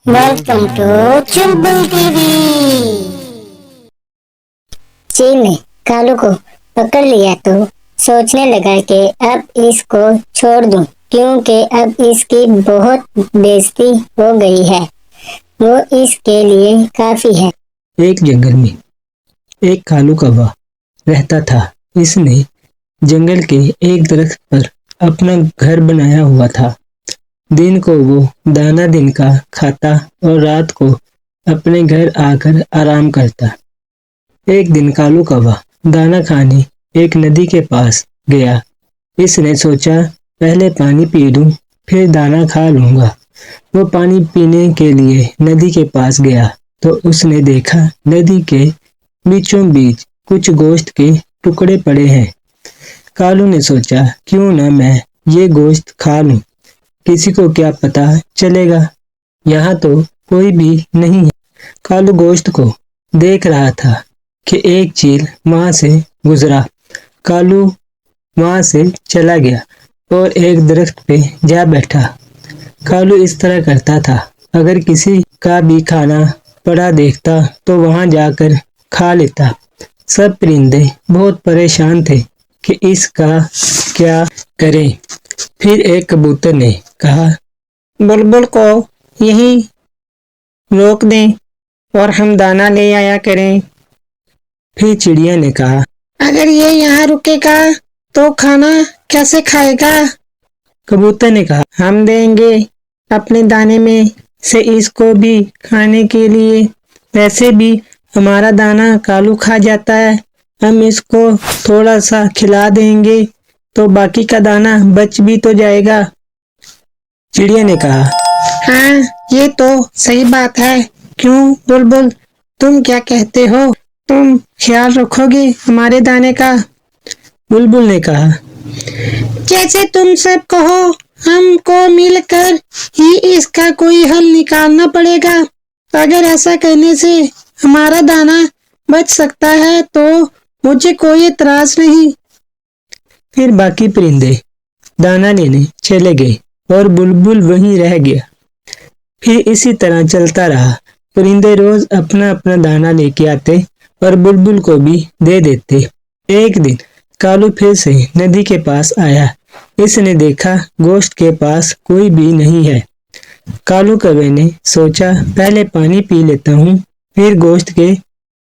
Welcome to Chulbul TV. चील ने कालू को पकड़ लिया तो सोचने लगा कि अब इसको छोड़ दूं, क्योंकि अब इसकी बहुत बेइज्जती हो गई है। वो इसके लिए काफी है। एक जंगल में एक कालू कौवा रहता था। इसने जंगल के एक दरख्त पर अपना घर बनाया हुआ था। दिन को वो दाना दिन का खाता और रात को अपने घर आकर आराम करता। एक दिन कालू कौवा दाना खाने एक नदी के पास गया। इसने सोचा पहले पानी पी लूं, फिर दाना खा लूंगा। वो पानी पीने के लिए नदी के पास गया तो उसने देखा नदी के बीचों बीच कुछ गोश्त के टुकड़े पड़े हैं। कालू ने सोचा क्यों ना मैं ये गोश्त खा लूं, किसी को क्या पता चलेगा, यहाँ तो कोई भी नहीं है। कालू गोश्त को देख रहा था कि एक चील वहां से गुजरा। कालू वहां से चला गया और एक दरख्त पे जा बैठा। कालू इस तरह करता था, अगर किसी का भी खाना पड़ा देखता तो वहां जाकर खा लेता। सब परिंदे बहुत परेशान थे कि इसका क्या करें। फिर एक कबूतर ने कहा, बुलबुल को यहीं रोक दें और हम दाना ले आया करें। फिर चिड़िया ने कहा, अगर ये यहाँ रुकेगा तो खाना कैसे खाएगा। कबूतर ने कहा, हम देंगे अपने दाने में से इसको भी खाने के लिए। वैसे भी हमारा दाना कालू खा जाता है, हम इसको थोड़ा सा खिला देंगे तो बाकी का दाना बच भी तो जाएगा। चिड़िया ने कहा, हाँ ये तो सही बात है। क्यों बुलबुल, तुम क्या कहते हो, तुम ख्याल रखोगे हमारे दाने का। बुलबुल ने कहा, जैसे तुम सब कहो, हमको मिलकर ही इसका कोई हल निकालना पड़ेगा। अगर ऐसा करने से हमारा दाना बच सकता है तो मुझे कोई एतराज नहीं। फिर बाकी परिंदे दाना लेने चले गए और बुलबुल वहीं रह गया। फिर इसी तरह चलता रहा। परिंदे रोज अपना अपना दाना लेके आते और बुलबुल को भी दे देते। एक दिन कालू फिर से नदी के पास आया। इसने देखा गोश्त के पास कोई भी नहीं है। कालू कौवे ने सोचा पहले पानी पी लेता हूँ, फिर गोश्त के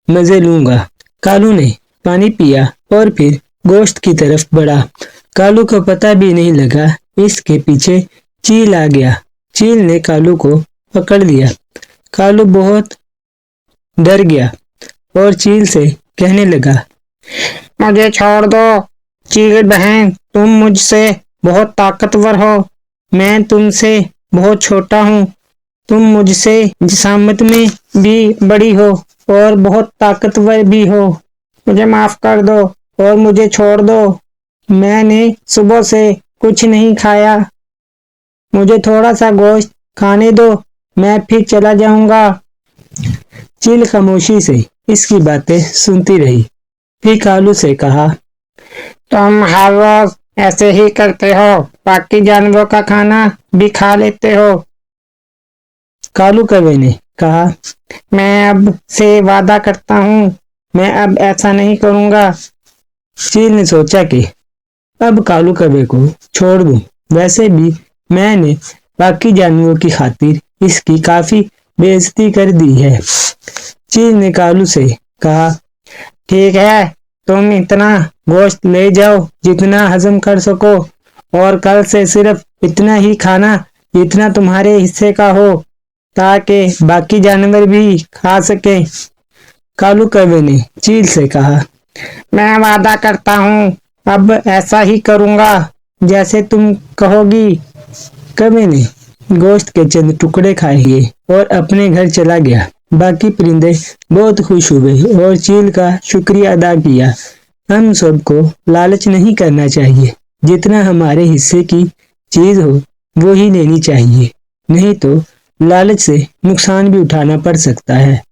मजे लूंगा। कालू ने पानी पिया और फिर गोश्त की तरफ बढ़ा। कालू को पता भी नहीं लगा इसके पीछे चील आ गया। चील ने कालू को पकड़ लिया। कालू बहुत डर गया और चील से कहने लगा, मुझे छोड़ दो चील बहन, तुम मुझसे बहुत ताकतवर हो, मैं तुमसे बहुत छोटा हूँ। तुम मुझसे जिसामत में भी बड़ी हो और बहुत ताकतवर भी हो। मुझे माफ कर दो और मुझे छोड़ दो। मैंने सुबह से कुछ नहीं खाया, मुझे थोड़ा सा गोश्त खाने दो, मैं फिर चला जाऊंगा। चील खामोशी से इसकी बातें सुनती रही। फिर कालू से कहा, तुम हर रोज ऐसे ही करते हो, बाकी जानवरों का खाना भी खा लेते हो। कालू कौवे ने कहा, मैं अब से वादा करता हूँ, मैं अब ऐसा नहीं करूंगा। चील ने सोचा कि अब कालू कौवे को छोड़ दूं, वैसे भी मैंने बाकी जानवरों की खातिर इसकी काफी बेइज्जती कर दी है। चील ने कालू से कहा, ठीक है, तुम इतना गोश्त ले जाओ जितना हजम कर सको और कल से सिर्फ इतना ही खाना जितना तुम्हारे हिस्से का हो, ताकि बाकी जानवर भी खा सके। कालू कौवे ने चील से कहा, मैं वादा करता हूँ, अब ऐसा ही करूँगा जैसे तुम कहोगी। कौवे ने गोश्त के चंद टुकड़े खाए और अपने घर चला गया। बाकी परिंदे बहुत खुश हुए और चील का शुक्रिया अदा किया। हम सबको लालच नहीं करना चाहिए, जितना हमारे हिस्से की चीज हो वो ही लेनी चाहिए, नहीं तो लालच से नुकसान भी उठाना पड़ सकता है।